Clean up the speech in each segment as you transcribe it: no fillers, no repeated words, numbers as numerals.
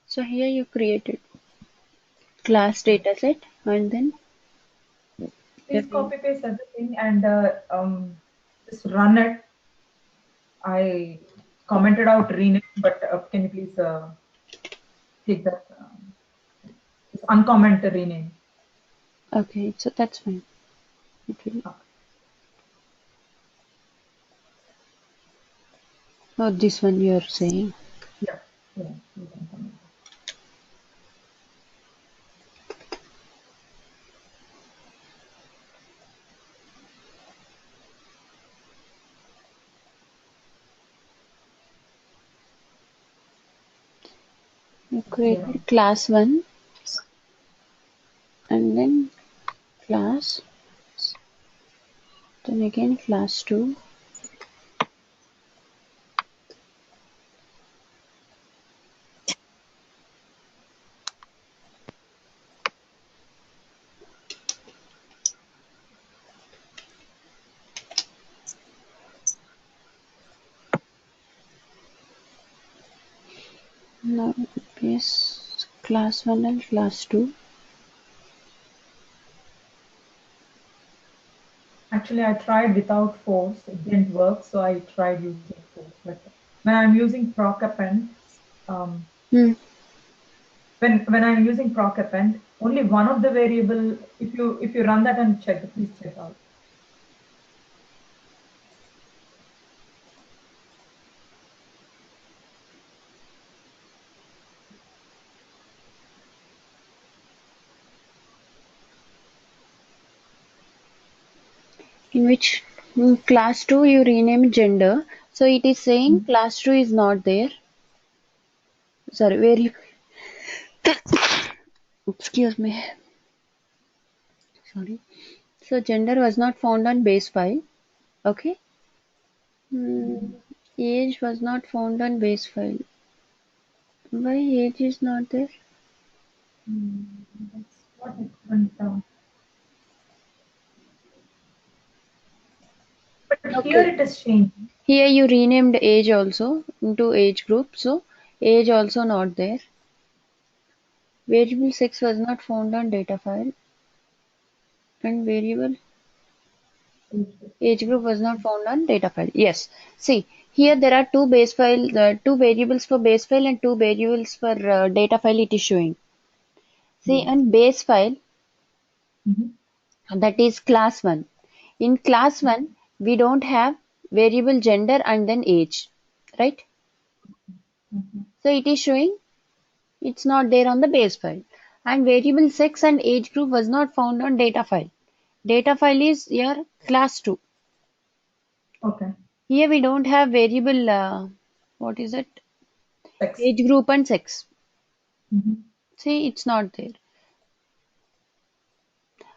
So here you created class dataset and then Please copy paste everything and just run it. I commented out rename, but can you please take that just uncomment the rename? okay, so that's fine. It will, Okay. oh, this one you're saying. Yeah, yeah, you can comment. You Yeah. created class 1 and then class, then again class 2. Now yes, class 1 and class 2. Actually, I tried without force. It didn't work, so I tried using force. But when I'm using proc append, um, Hmm. when I'm using proc append, only one of the variable. If you run that and check, please check out. In which class 2 you rename gender. So it is saying Mm. class 2 is not there. Sorry, where you excuse me. Sorry. So gender was not found on base file. Okay. Age was not found on base file. Why age is not there? That's what it went down. But here Okay. it is changing. Here you renamed age also into age group. So age also not there. Variable sex was not found on data file and variable age group was not found on data file. Yes. See, here there are two base file, two variables for base file and two variables for data file it is showing. See, Yes. on base file, Mhm. that is class 1. In class 1, we don't have variable gender and then age, right? Mhm. So it is showing it's not there on the base file. And variable sex and age group was not found on data file. Data file is your class 2. Okay. Here we don't have variable, what is it? Sex. Age group and sex. Mhm. See, it's not there.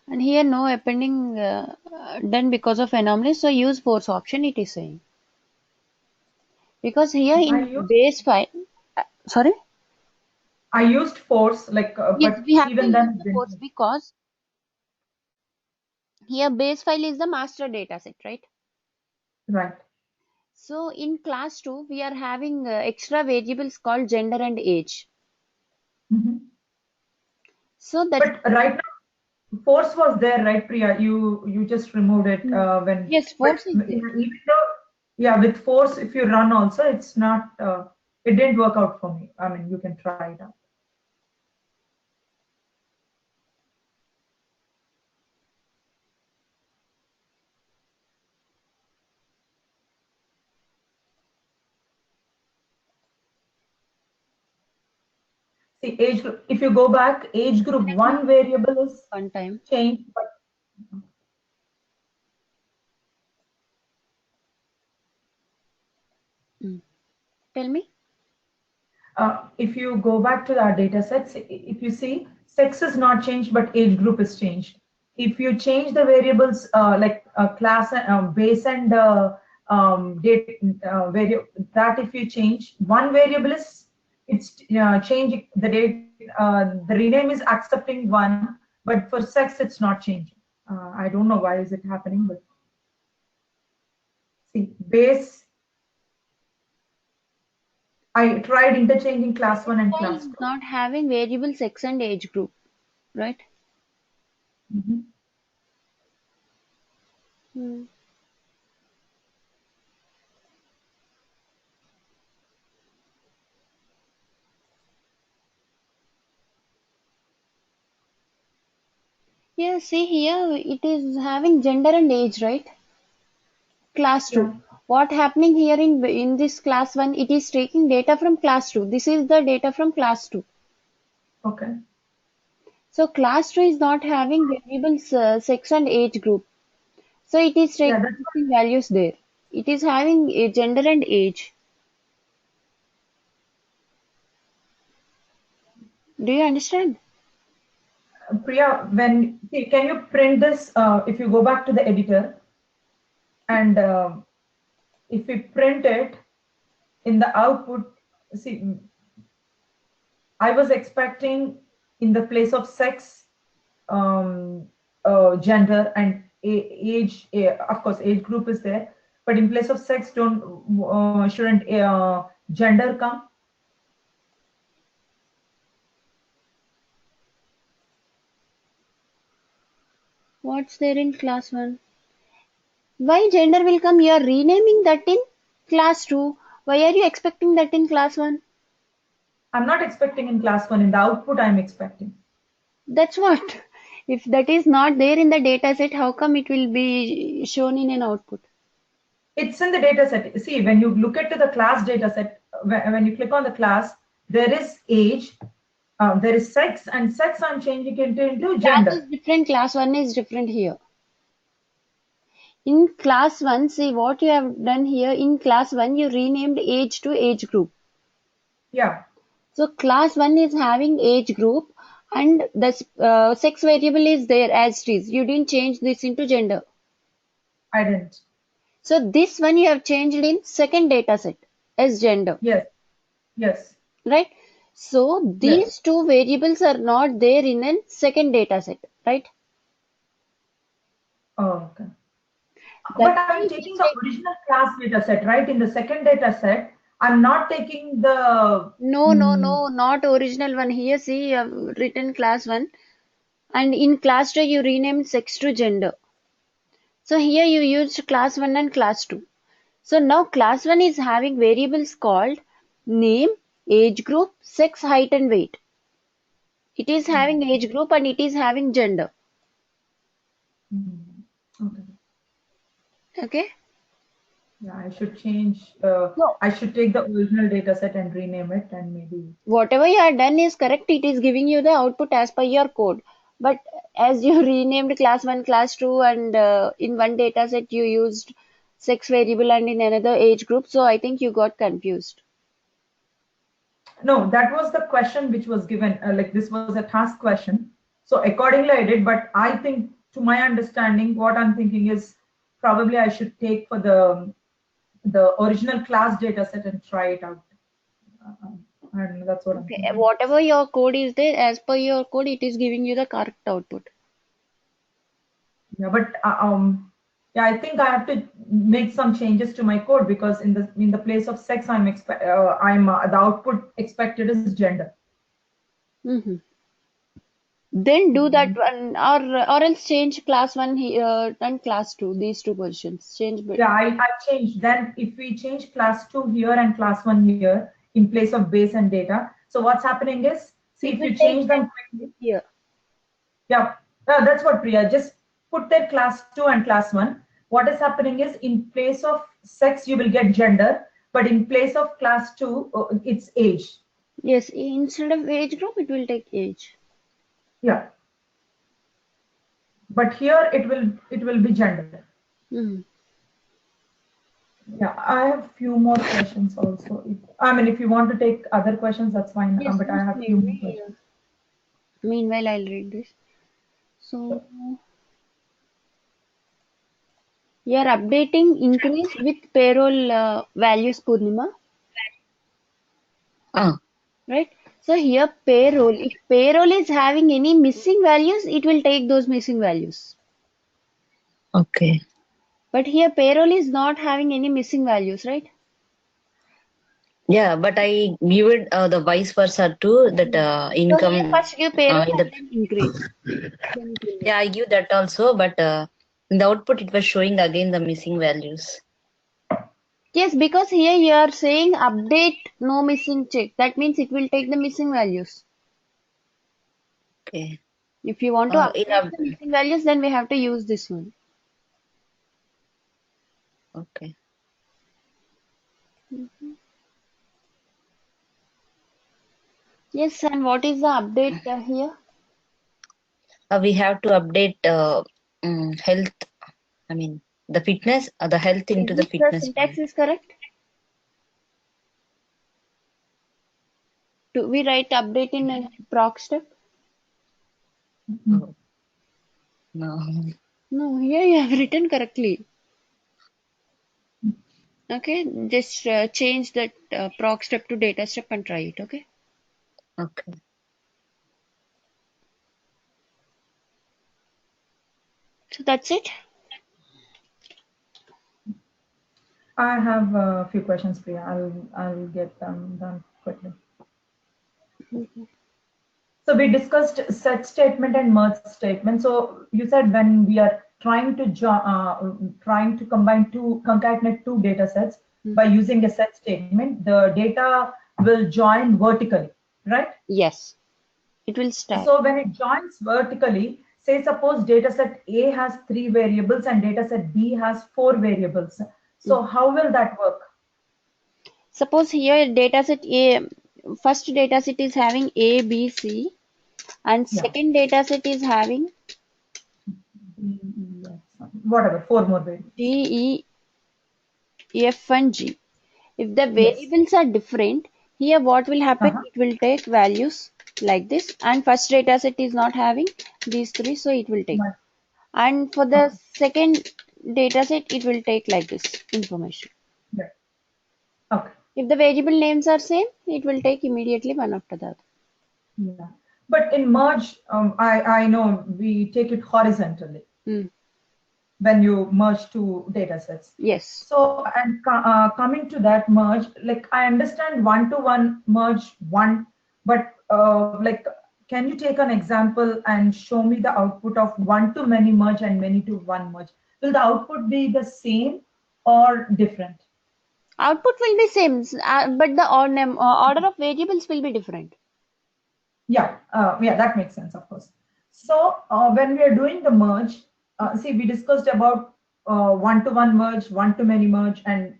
And here no appending done because of anomaly. So use force option it is saying. Because here I in used base file, sorry? I used force Yes, but we have to even use then the it didn't force work. because here base file is the master data set, right? Right. So in class 2, we are having extra variables called gender and age. Mhm. So that's But right now, force was there, right, Priya? You just removed it when. yes, But force is there. even though, yeah, with force, if you run also, it's not. It didn't work out for me. I mean, you can try it out. See, age group. If you go back, age group Let me one variable is one time. changed, but Mm. Tell me. if you go back to our data sets, if you see, sex is not changed, but age group is changed. If you change the variables class, base and date, that if you change, one variable is it's changing the date. The rename is accepting one, but for sex it's not changing. I don't know why is it happening, but see, base I tried interchanging class 1 and Data class is 2. not having variable sex and age group, right? Mhm. Hmm. Yeah, see here it is having gender and age, right? Class Yeah. 2. What happening here in this class 1? It is taking data from class 2. This is the data from class 2. Okay. So class 2 is not having variables sex and age group. So it is Yeah, taking that's missing values there. It is having a gender and age. Do you understand? Priya, can you print this if you go back to the editor and if we print it in the output, see, I was expecting in the place of sex, um, gender and age, of course, age group is there, but in place of sex, don't shouldn't gender come? What's there in class 1? Why gender will come? You are renaming that in class 2. Why are you expecting that in class 1? I'm not expecting in class 1, in the output I'm expecting. That's what. If that is not there in the data set, how come it will be shown in an output? It's in the data set. See, when you look at the class data set, when you click on the class, there is age, there is sex, and sex I'm changing it into Class is gender. different, class 1 is different here. In class 1, see what you have done here. In class 1, you renamed age to age group. Yeah, So class 1 is having age group and the sex variable is there as it is. You didn't change this into gender. I didn't. So this one you have changed in second data set as gender, Yes, yes, right? So yes. these two variables are not there in a second data set, right? Oh, okay. That's But I'm why it taking is the taking. original class data set, right? In the second data set, I'm not taking the. No, no, Mm, no, not original one. Here, see, you have written class 1 and in class 2 you renamed sex to gender. So here you used class 1 and class 2. So now class 1 is having variables called name, age group, sex, height and weight. It is having age group and it is having gender. okay. Okay. Yeah, I should change. So I should take the original data set and rename it, and maybe. whatever you have done is correct. It is giving you the output as per your code. But as you renamed class 1, class 2 and in one data set you used sex variable and in another age group. So I think you got confused. No, that was the question which was given. Like this was a task question. So accordingly, I did. But I think, to my understanding, what I'm thinking is probably I should take for the original class data set and try it out. And that's what I'm Okay. thinking. Whatever your code is there, as per your code, it is giving you the correct output. Yeah, but yeah, I think I have to make some changes to my code because in the place of sex, I'm the output expected is gender. Hmm. Then do that Mhm. one, or else change class 1 here and class 2. These two positions change. Yeah, I changed. Then if we change class 2 here and class 1 here in place of base and data, so what's happening is, see, It if will you take change them gender quickly, here. yeah, that's what Priya, just put their class 2 and class 1. What is happening is in place of sex, you will get gender, but in place of class 2, it's age. Yes, instead of age group, it will take age. Yeah, but here it will be gender. Hmm. Yeah, I have few more questions also. I mean, if you want to take other questions, that's fine. Yes, But I yes, have few more maybe. questions. Meanwhile, I'll read this. Sure. So, you are updating increase with payroll values, Purnima, Ah, right? So here payroll, if payroll is having any missing values, it will take those missing values. okay. But here payroll is not having any missing values, right? Yeah, but I give it the vice versa too. That So here income first give parent in and the then increase. Then it will work. yeah, I give that also. But in the output, it was showing again the missing values. Yes, because here you are saying update no missing check. That means it will take the missing values. Okay. If you want to In update the missing values, then we have to use this one. okay. Yes, and what is the update here? We have to update health. I mean the fitness, the health Is into the this the fitness one. syntax is correct? Do we write update in a proc step? Oh, no. No, here you have written correctly. Okay, just change that proc step to data step and try it. Okay. Okay. So that's it. I have a few questions, Priya. I'll get them done quickly. So we discussed set statement and merge statement. So you said when we are trying to combine two concatenate two data sets by using a set statement, the data will join vertically, right? Yes, it will stack. So when it joins vertically, say suppose data set A has 3 variables and data set B has 4 variables. So how will that work? Suppose here dataset A, first dataset is having A, B, C, and Yeah. second dataset is having Whatever, 4 more variables. D, E, F, and G. If the Yes. variables are different, here what will happen? Uh-huh. It will take values like this, and first dataset is not having these three, so it will take. My- And for the Okay. second dataset, it will take like this information. Right. Okay. If the variable names are same, it will take immediately one after the other. Yeah. But in merge, I know we take it horizontally when you merge two data sets. Yes. So, and coming to that merge, like I understand one-to-one merge one, but like, can you take an example and show me the output of one-to-many merge and many-to-one merge? Will the output be the same or different? Output will be same, but the order of variables will be different. Yeah, that makes sense, of course. So when we are doing the merge, see, we discussed about one-to-one merge, one-to-many merge, and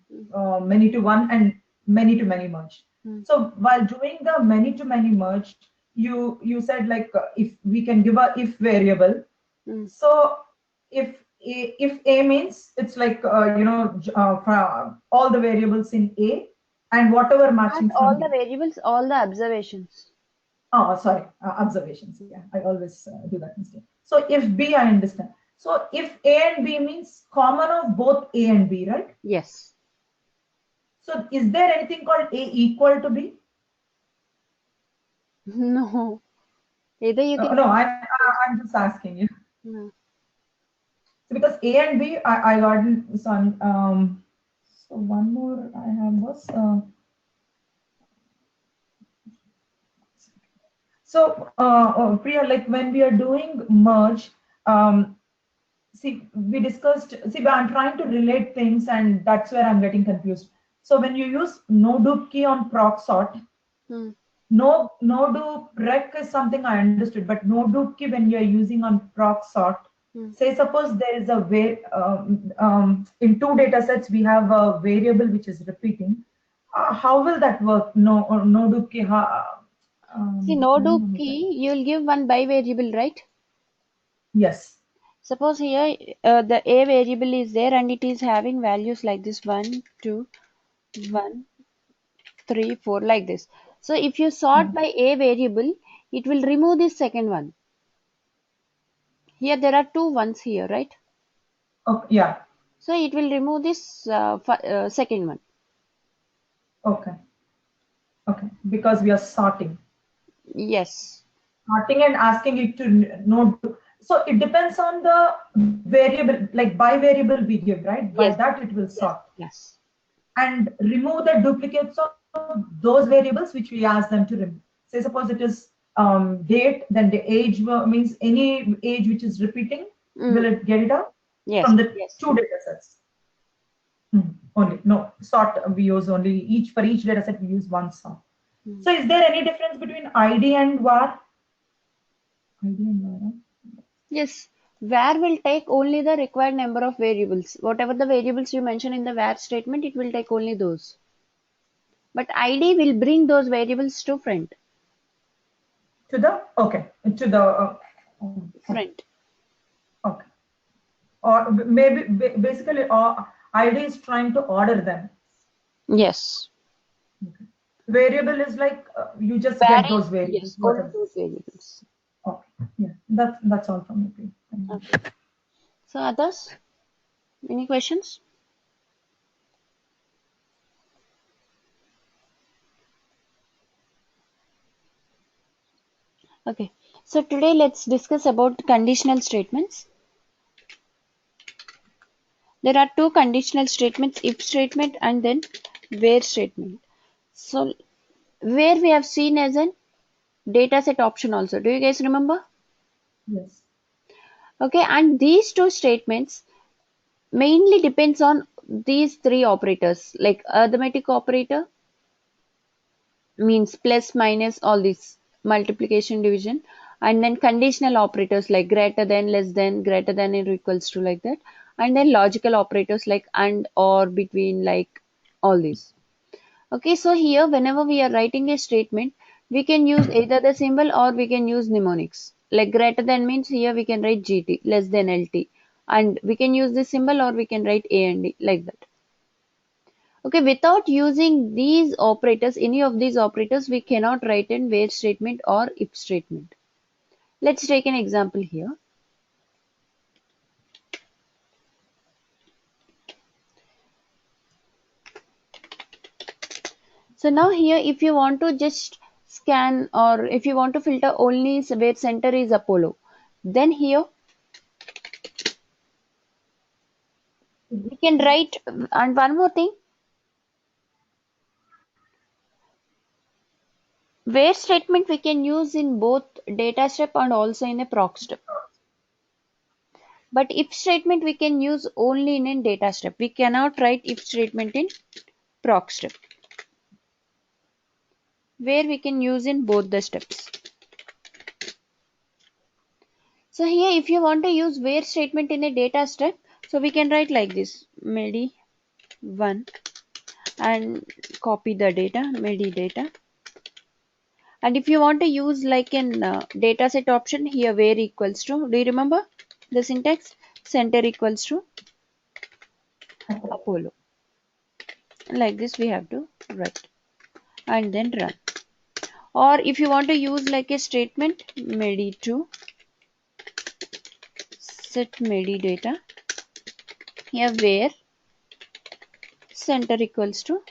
many-to-one and many-to-many merge. So while doing the many-to-many merge, you said like if we can give a if variable. So if A means it's like for all the variables in A and whatever Not matching all from the B. variables, all the observations. Oh, sorry, observations. Yeah, I always do that mistake. So if B, I understand. So if A and B means common of both A and B, right? Yes. So is there anything called A equal to B? No. Either you can No, use I'm just asking you. no. So because A and B, I got some. So one more I have was. So Priya, like when we are doing merge, see, we discussed, see, but I'm trying to relate things and that's where I'm getting confused. So when you use no dupe key on proc sort, Hmm. no dupe rec is something I understood, but no dupe key when you're using on proc sort, say suppose there is a way, in two data sets, we have a variable which is repeating. How will that work? No dupe key. See, no I don't do know. key, you will give one by variable, right? Yes. Suppose here the a variable is there and it is having values like this 1, 2, 1, 3, 4, like this. So if you sort by a variable, it will remove this second one. Here there are two ones here, right? Oh, yeah. So it will remove this second one. Okay. Okay. Because we are sorting. Yes. Sorting and asking it to know. So it depends on the variable, like by variable we give, right? By Yes. that it will Yes. sort Yes. and remove the duplicates of those variables which we ask them to remove. Say suppose it is date, then the age means any age which is repeating, will it get it out Yes, from the yes. two data sets? Only no sort we use only each for each data set we use one sort. So is there any difference between ID and var? ID and var. Yes. Var will take only the required number of variables. Whatever the variables you mention in the var statement, it will take only those. But ID will bring those variables to front. To the okay to the Front. okay, or maybe basically ID is trying to order them. Yes. Okay. Variable is like you just Var get those is, variables. yes, only Whatever. those variables. Okay. Yeah, that's all from me. Okay. So others, any questions? Okay. So today let's discuss about conditional statements. There are two conditional statements, if statement and then where statement. So where we have seen as an dataset option also. Do you guys remember? Yes. Okay, and these two statements mainly depends on these three operators like arithmetic operator means plus minus all this multiplication division, and then conditional operators like greater than less than greater than or equals to like that, and then logical operators like and or between like all these. Okay, so here whenever we are writing a statement, we can use either the symbol or we can use mnemonics. Like greater than means here we can write GT, less than LT, and we can use this symbol or we can write A and D like that. Okay, without using these operators, any of these operators, we cannot write in where statement or if statement. Let's take an example here. So now here, if you want to just scan or if you want to filter only where center is Apollo, then here we can write, and one more thing, where statement we can use in both data step and also in a proc step. But if statement we can use only in a data step. We cannot write if statement in proc step, where we can use in both the steps. So here if you want to use where statement in a data step, so we can write like this, medi1 and copy the data, medi data. And if you want to use like an data set option here, where equals to, do you remember the syntax? Center equals to Apollo. Like this we have to write and then run. Or if you want to use like a statement, medi2 set medi data, here where center equals to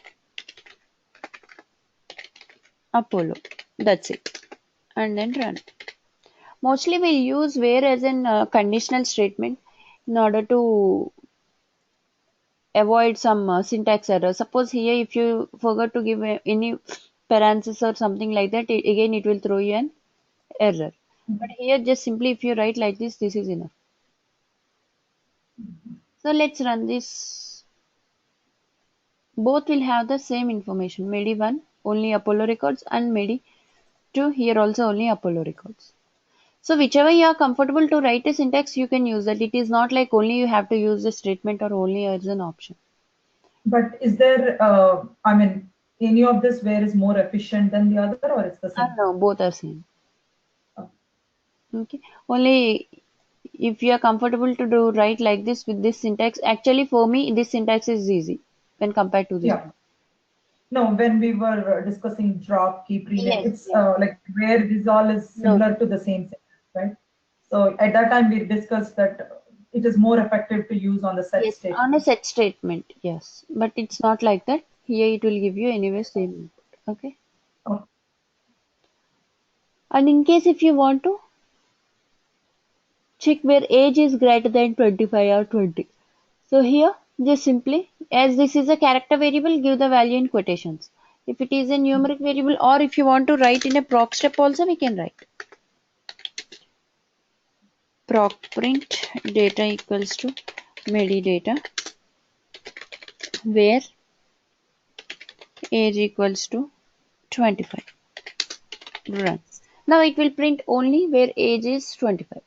Apollo. That's it. And then run. Mostly we'll use where as in conditional statement in order to avoid some syntax error. Suppose here if you forgot to give any parenthesis or something like that, again it will throw you an error. But here just simply if you write like this is enough. So let's run this. Both will have the same information. Medi1 only Apollo records and Medi2 here also only Apollo records. So whichever you are comfortable to write a syntax, you can use that. It is not like only you have to use the statement or only as an option. But is there, I mean, any of this where is more efficient than the other, or it's the same? No, both are same. Oh. Okay. Only if you are comfortable to do write like this with this syntax. Actually, for me, this syntax is easy when compared to this Yeah. one. No, when we were discussing drop, keep, rename, Yes, it's yes. like where this all is No. similar to the same thing, right? So at that time we discussed that it is more effective to use on the set Yes, on a statement. set statement, yes. But it's not like that. Here it will give you anyway same input. Okay. Oh, And in case if you want to check where age is greater than 25 or 20. So here just simply as this is a character variable, give the value in quotations. If it is a numeric variable, or if you want to write in a proc step also, we can write proc print data equals to medidata where age equals to 25. Run. Now it will print only where age is 25.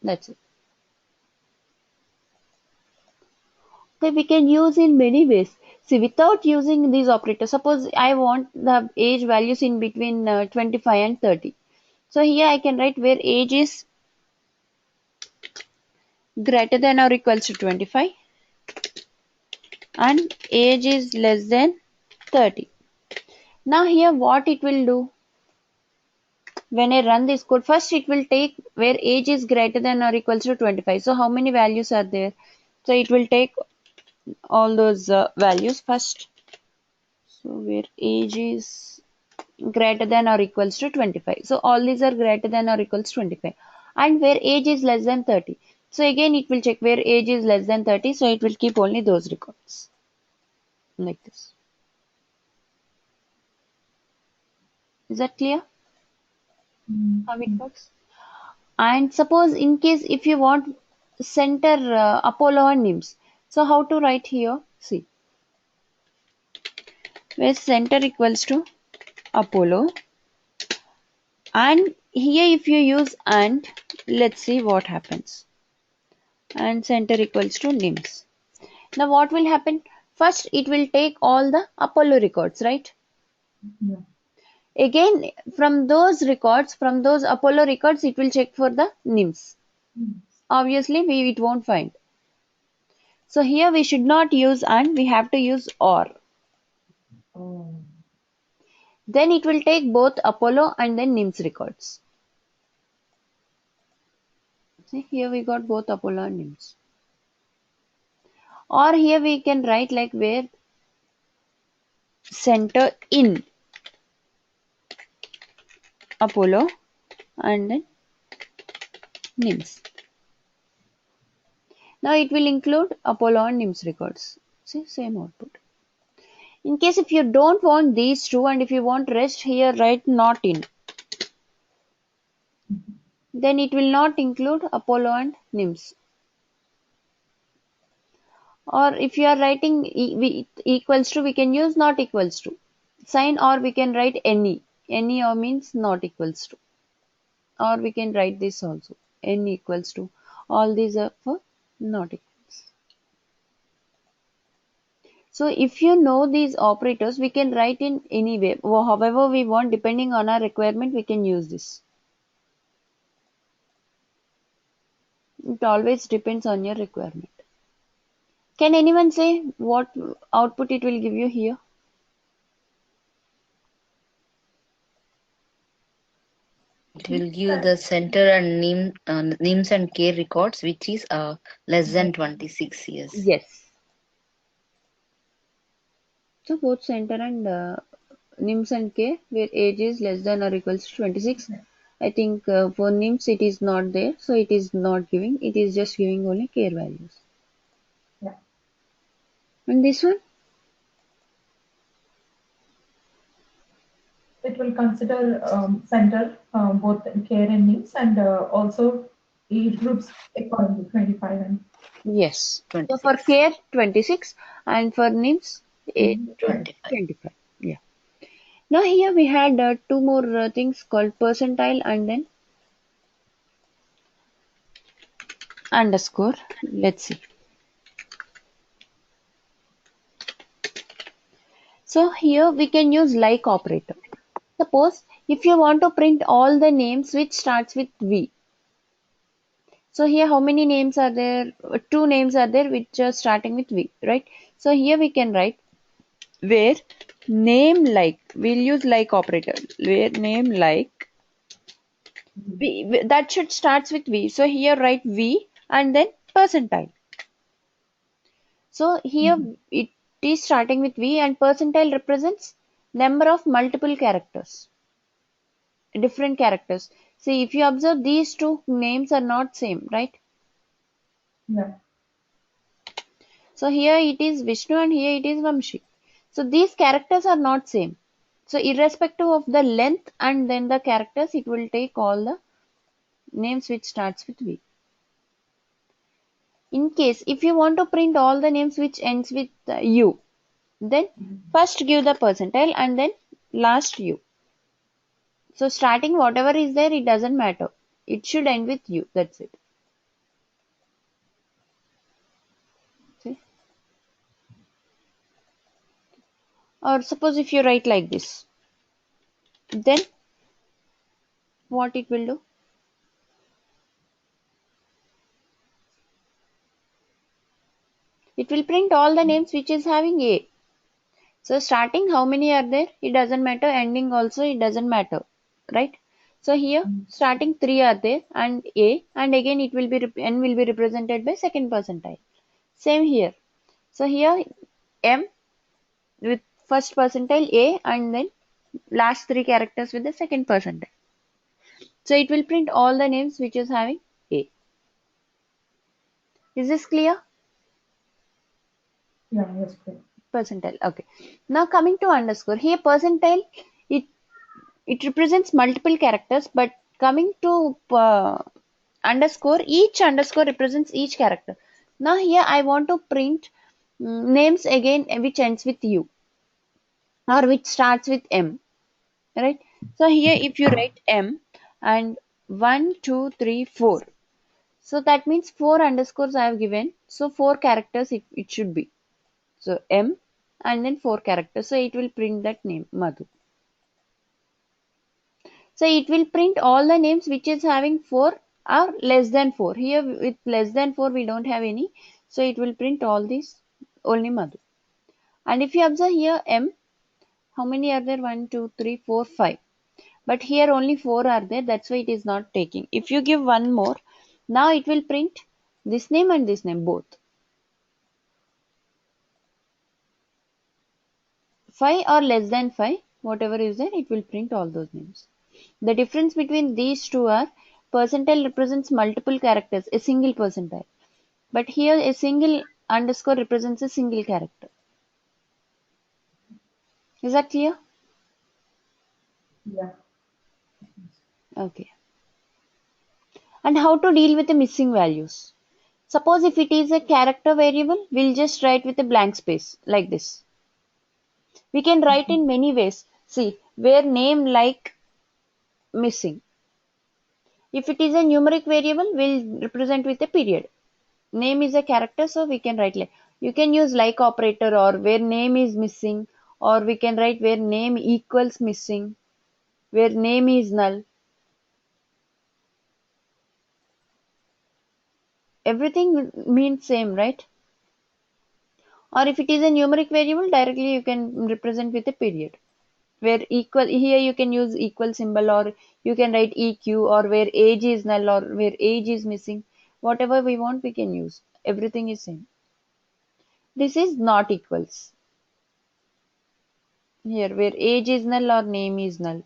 That's it. Okay, we can use in many ways. See, without using these operators, suppose I want the age values in between 25 and 30. So here I can write where age is greater than or equals to 25 and age is less than 30. Now here what it will do, when I run this code, first it will take where age is greater than or equals to 25. So how many values are there? So it will take all those values first. So where age is greater than or equals to 25. So all these are greater than or equals to 25. And where age is less than 30. So again it will check where age is less than 30. So it will keep only those records. Like this. Is that clear? How it works? And suppose in case if you want center Apollo and NIMS. So how to write here? See. Where center equals to Apollo. And here if you use and, let's see what happens. And center equals to NIMS. Now what will happen? First it will take all the Apollo records, right? Yeah. Again from those records, from those Apollo records, it will check for the NIMS. Obviously it won't find. So here we should not use and, we have to use or. Oh. Then it will take both Apollo and then NIMS records. See, here we got both Apollo and NIMS. Or here we can write like where center in Apollo and then NIMS. Now it will include Apollo and NIMS records. See, same output. In case if you don't want these two and if you want rest, here write not in. Then it will not include Apollo and NIMS. Or if you are writing equals to, we can use not equals to sign, or we can write any. Any or means not equals to. Or we can write this also. N equals to. All these are for not equals. So if you know these operators, we can write in any way. However we want, depending on our requirement, we can use this. It always depends on your requirement. Can anyone say what output it will give you here? It will give the center and names and care records, which is less than 26 years. Yes. So both center and NIMS and K, where age is less than or equals to 26. I think for NIMS it is not there, so it is not giving. It is just giving only care values. Yeah. And this one? It will consider center both care and needs, and also age groups according to 25 and Yes. 26. So for care 26 and for NIMS 25. 25. Yeah. Now here we had two more things called percentile and then underscore. Let's see. So here we can use like operator. Suppose if you want to print all the names which starts with V. So here how many names are there? Two names are there which are starting with V, right? So here we can write where name like, we'll use like operator, where name like V, that should starts with V. So here write V and then percentile. So here it is starting with V and percentile represents number of multiple characters, different characters. See, if you observe, these two names are not same, right? yeah. So here it is Vishnu and here it is Vamshi. So these characters are not same. So irrespective of the length and then the characters, it will take all the names which starts with V. In case if you want to print all the names which ends with U, then first give the percentile and then last U. So starting whatever is there, it doesn't matter. It should end with U. That's it. See? Or suppose if you write like this, then what it will do? It will print all the names which is having A. So starting how many are there? It doesn't matter. Ending also it doesn't matter. Right? So here starting 3 are there and A, and again it will be N will be represented by second percentile. Same here. So here M with first percentile A and then last 3 characters with the second percentile. So it will print all the names which is having A. Is this clear? Yeah, yes, clear. Percentile. Okay. Now coming to underscore. Here percentile, it it represents multiple characters, but coming to underscore, each underscore represents each character. Now here I want to print names again which ends with U or which starts with M. Right? So here if you write M and 1, 2, 3, 4. So that means 4 underscores I have given. So 4 characters it should be. So M and then 4 characters. So it will print that name Madhu. So it will print all the names which is having 4 or less than 4. Here with less than 4 we don't have any. So it will print all these only Madhu. And if you observe here M, how many are there? 1, 2, 3, 4, 5. But here only 4 are there. That's why it is not taking. If you give one more, now it will print this name and this name both. 5 or less than 5, whatever is there, it will print all those names. The difference between these two are percentile represents multiple characters, a single percentile. But here a single underscore represents a single character. Is that clear? Yeah. Okay. And how to deal with the missing values? Suppose if it is a character variable, we'll just write with a blank space like this. We can write in many ways. See, where name like missing. If it is a numeric variable, we'll represent with a period. Name is a character, so we can write like. You can use like operator or where name is missing, or we can write where name equals missing, where name is null. Everything means same, right? Or if it is a numeric variable, directly you can represent with a period. Where equal, here you can use equal symbol, or you can write EQ, or where age is null, or where age is missing. Whatever we want, we can use. Everything is same. This is not equals. Here, where age is null or name is null.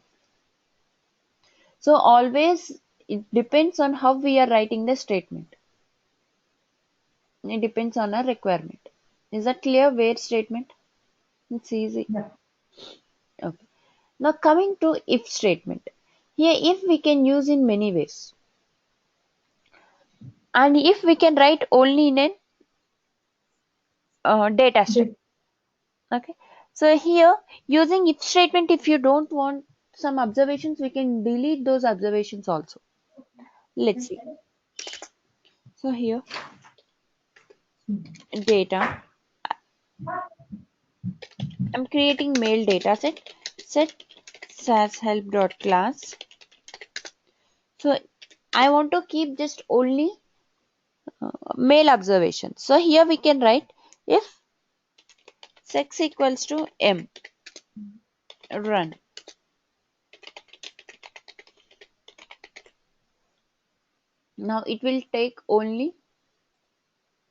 So always it depends on how we are writing the statement. It depends on our requirement. Is that clear? Where statement? It's easy. Yeah. Okay. Now coming to if statement. Here if we can use in many ways. And if we can write only in a data string. Okay. So here using if statement, if you don't want some observations, we can delete those observations also. Let's see. So here data. I'm creating mail data set SAS help.class. So I want to keep just only mail observation. So here we can write if sex equals to M, run. Now it will take only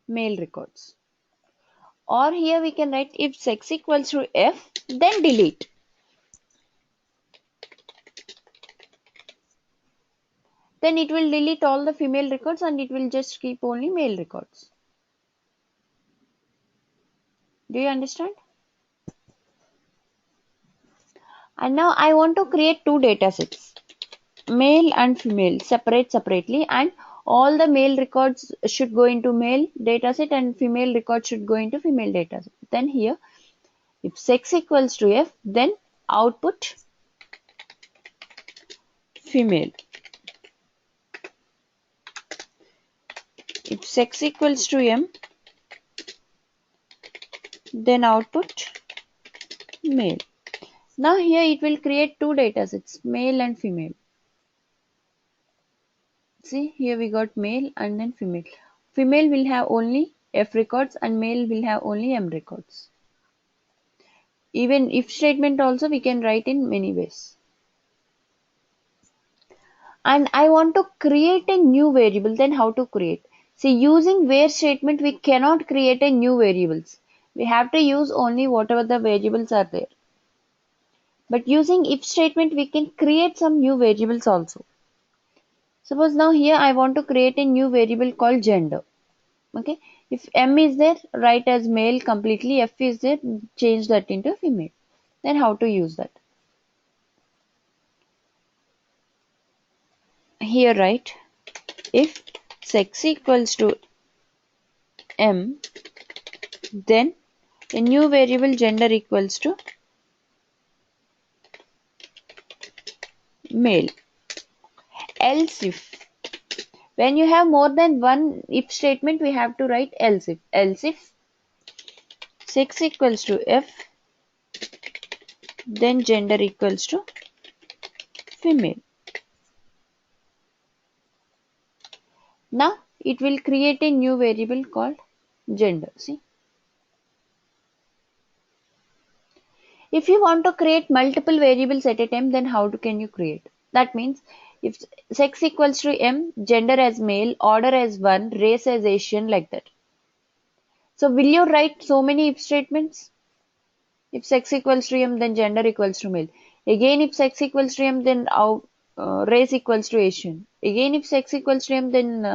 mail records. Or here we can write if sex equals to F, then delete. Then it will delete all the female records and it will just keep only male records. Do you understand? And now I want to create two data sets, male and female, separately, and all the male records should go into male dataset and female records should go into female dataset. Then here, if sex equals to F, then output female. If sex equals to M, then output male. Now here it will create two datasets, male and female. See, here we got male and then female. Female will have only F records and male will have only M records. Even if statement also we can write in many ways. And I want to create a new variable, then how to create? See, using where statement we cannot create a new variables. We have to use only whatever the variables are there. But using if statement we can create some new variables also. Suppose now here I want to create a new variable called gender. Okay, if M is there, write as male completely. F is there, change that into female. Then how to use that? Here write if sex equals to M, then a new variable gender equals to male. Else if, when you have more than one if statement, we have to write else if. Else if sex equals to F, then gender equals to female. Now it will create a new variable called gender. See, if you want to create multiple variables at a time, then how can you create? That means if sex equals to M, gender as male, order as 1, race as Asian, like that. So will you write so many if statements? If sex equals to M, then gender equals to male. Again, if sex equals to M, then race equals to Asian. Again, if sex equals to M, then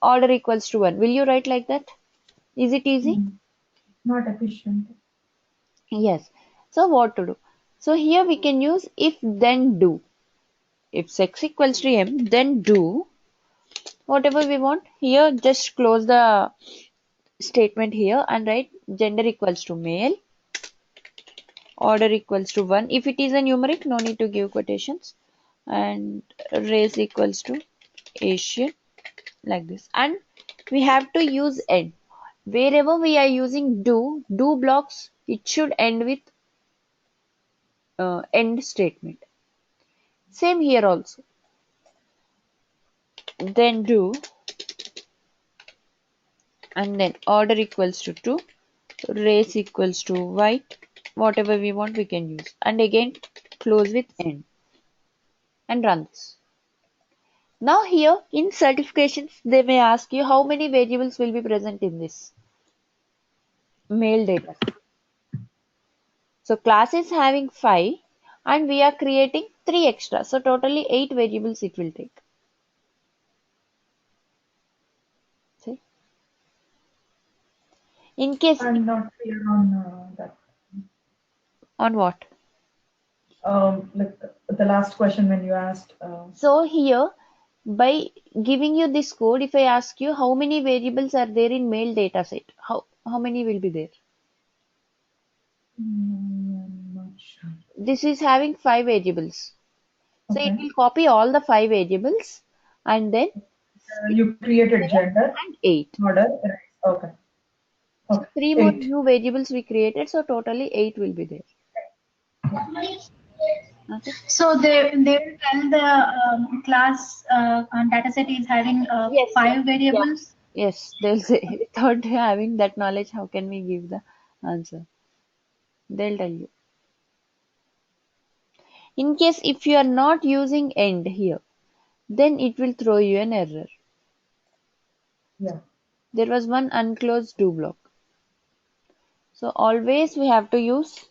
order equals to 1. Will you write like that? Is it easy? Not efficient. Yes. So what to do? So here we can use if then do. If sex equals to M, then do whatever we want. Here just close the statement here and write gender equals to male, order equals to 1. If it is a numeric, no need to give quotations, and race equals to Asian, like this. And we have to use end. Wherever we are using do blocks, it should end with end statement. Same here also. Then do, and then order equals to 2, race equals to white, whatever we want we can use. And again close with end and run this. Now here in certifications they may ask you how many variables will be present in this male data. So class is having 5 and we are creating 3 extra. So totally 8 variables it will take. See? In case I'm not clear on that. on what? Like the last question when you asked. So here by giving you this code, if I ask you how many variables are there in male dataset, how many will be there? I'm not sure. This is having 5 variables. So it Okay. will copy all the 5 variables and then You created gender, and 8. order, race. Okay. So Okay. 3 more 8. new variables we created, so totally 8 will be there. Okay. So they will tell the class dataset is having Yes, 5 yeah. variables. Yes, they'll say without having that knowledge, how can we give the answer? They'll tell you. In case if you are not using end here, then it will throw you an error. Yeah. There was one unclosed do block. So always we have to use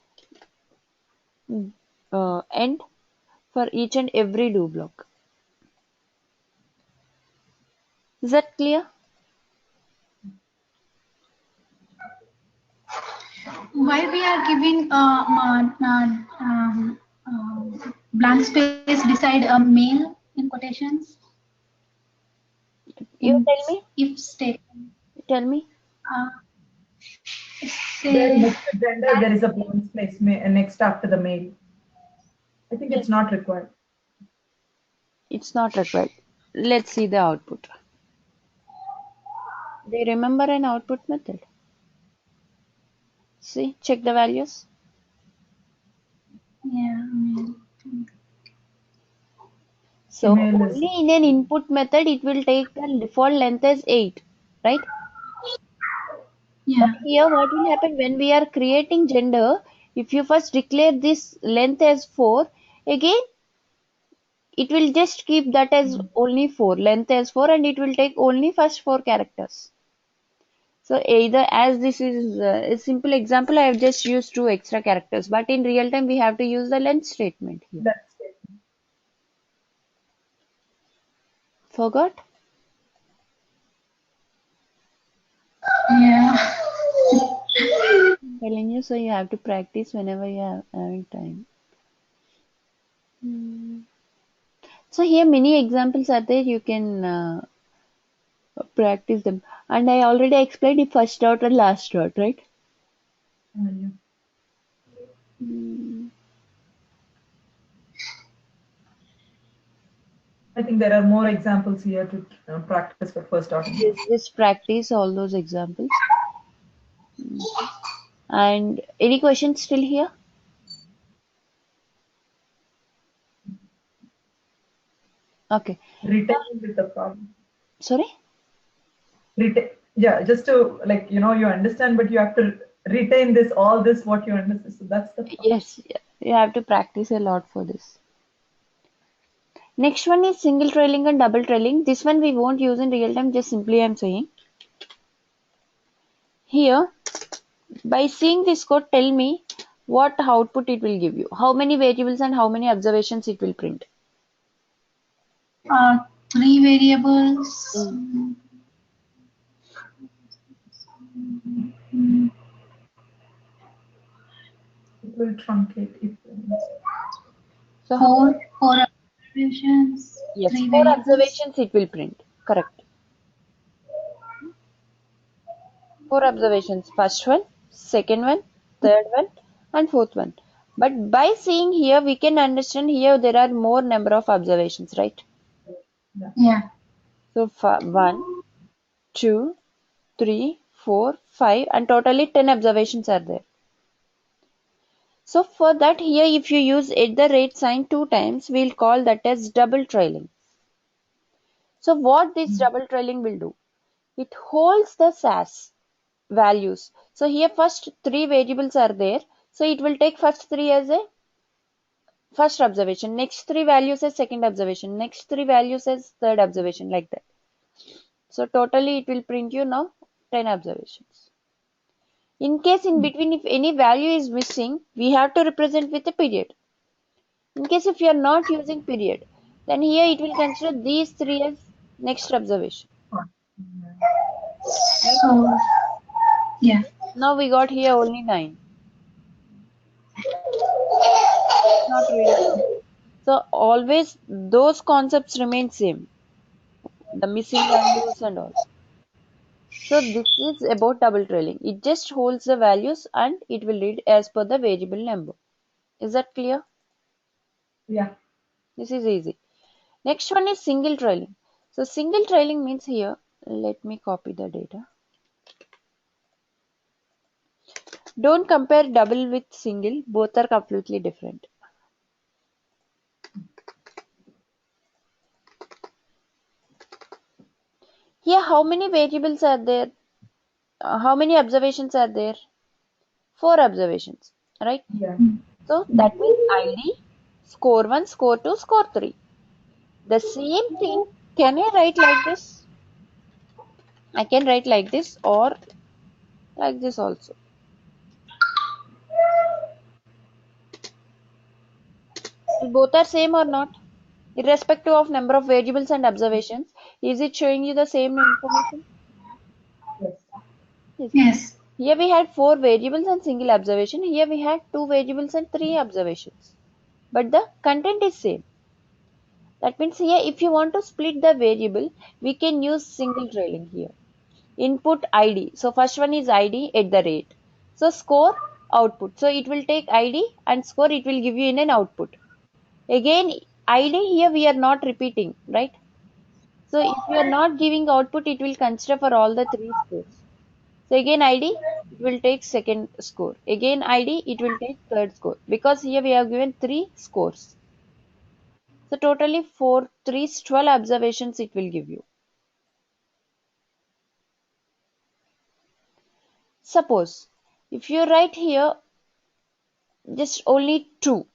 end for each and every do block. Is that clear? Why we are giving blank space beside a male in quotations You in tell me. if statement? Tell me. Uh, it Where says next to gender there is a blank space next after the male. I think Yes. it's not required. It's not required. Let's see the output. Do you remember an output method? See, check the values. yeah. So Female is only in an input method it will take the default length as 8, right? But Yeah. here what will happen when we are creating gender, if you first declare this length as 4, again it will just keep that as only 4, length as 4, and it will take only first 4 characters. So either, as this is a simple example, I have just used 2 extra characters, but in real time we have to use the length statement here. that's it. Forgot? Yeah. I'm telling you, so you have to practice whenever you are having time. So here many examples are there, you can practice them. And I already explained the first dot and last dot, right? Yeah. Mm. I think there are more examples here to practice for first dot. Yes, just practice all those examples. And any questions still here? Okay. Retain with the problem. Sorry? Retain, yeah, just to like you understand, but you have to retain this all this what you understand. So that's the problem. Yes, you have to practice a lot for this. Next one is single trailing and double trailing. This one we won't use in real time, just simply I'm saying. Here, by seeing this code, tell me what output it will give you. How many variables and how many observations it will print. 3 variables. It will truncate if So, Four observations. yes, 3 4 variables. observations it will print. Correct. 4 observations. First one, second one, third one, and fourth one. But by seeing here, we can understand here there are more number of observations, right? Yeah. So 1, 2, 3, 4, 5, and totally 10 observations are there. So for that here, if you use @ sign 2 times, we'll call that as double trailing. So what this double trailing will do? It holds the SAS values. So here first 3 variables are there. So it will take first 3 as a first observation, next 3 values as second observation, next 3 values as third observation, like that. So totally it will print you now 10 observations. In case in between if any value is missing, we have to represent with a period. In case if you are not using period, then here it will consider these 3 as next observation. So, yeah. Now we got here only 9. It's not really good. So always those concepts remain same. The missing values and all. So this is about double trailing. It just holds the values and it will read as per the variable number. Is that clear? yeah. This is easy. Next one is single trailing. So single trailing means here, let me copy the data. Don't compare double with single, both are completely different. Here, how many variables are there? How many observations are there? 4 observations, right? Yeah. So that means ID, score 1, score 2, score 3. The same thing, can I write like this? I can write like this or like this also. Both are same or not? Irrespective of number of variables and observations, is it showing you the same information? Yes. Yes. Yes. Here we had 4 variables and single observation. Here we had 2 variables and 3 observations. But the content is same. That means here if you want to split the variable, we can use single trailing here. Input ID. So first one is ID at the rate. So score output. So it will take ID and score it will give you in an output. Again ID here we are not repeating, right? So if you are not giving output, it will consider for all the 3 scores. So again ID, it will take second score. Again ID, it will take third score. Because here we have given 3 scores. So totally 4, 3, 12 observations it will give you. Suppose, if you write here just only 2,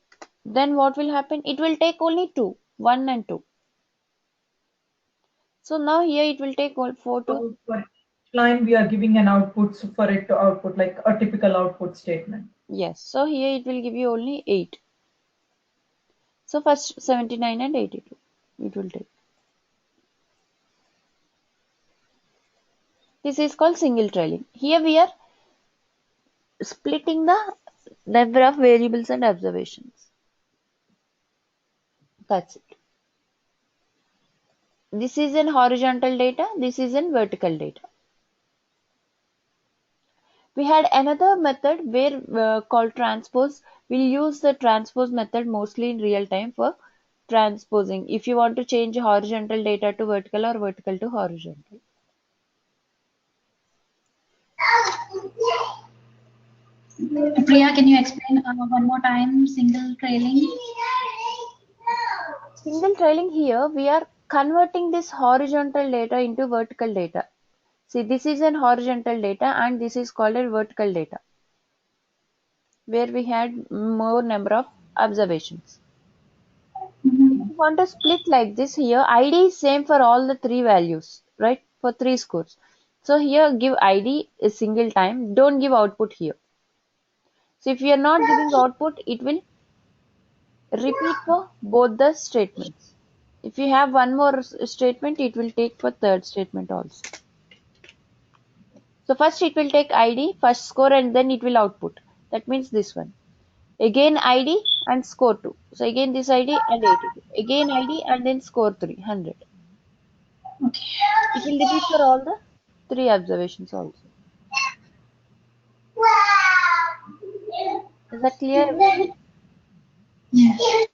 then what will happen? It will take only 2, 1 and 2. So now here it will take all 4 to. So for each line, we are giving an output for it to output, like a typical output statement. Yes, so here it will give you only 8. So first 79 and 82 it will take. This is called single trailing. Here we are splitting the number of variables and observations. That's it. This is in horizontal data, this is in vertical data. We had another method where called transpose. We'll use the transpose method mostly in real time for transposing. If you want to change horizontal data to vertical or vertical to horizontal. Priya, can you explain one more time single trailing? Single trailing here, we are converting this horizontal data into vertical data. See, this is an horizontal data and this is called a vertical data, where we had more number of observations. If you want to split like this here, ID is same for all the 3 values, right? For 3 scores. So here give ID a single time, don't give output here. So if you are not giving output, it will repeat for both the statements. If you have one more statement, it will take for third statement also. So first it will take ID, first score and then it will output. That means this one. Again ID and score 2. So again this ID and 82. Again ID and then score 3, 100. Okay. It will repeat for all the 3 observations also. Is that clear, everyone? Yes.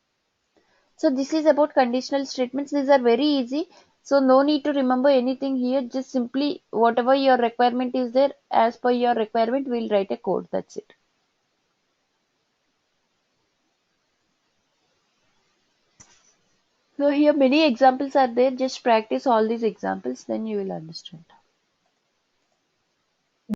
So this is about conditional statements. These are very easy. So no need to remember anything here. Just simply whatever your requirement is there, as per your requirement, we'll write a code. That's it. So here many examples are there. Just practice all these examples, then you will understand.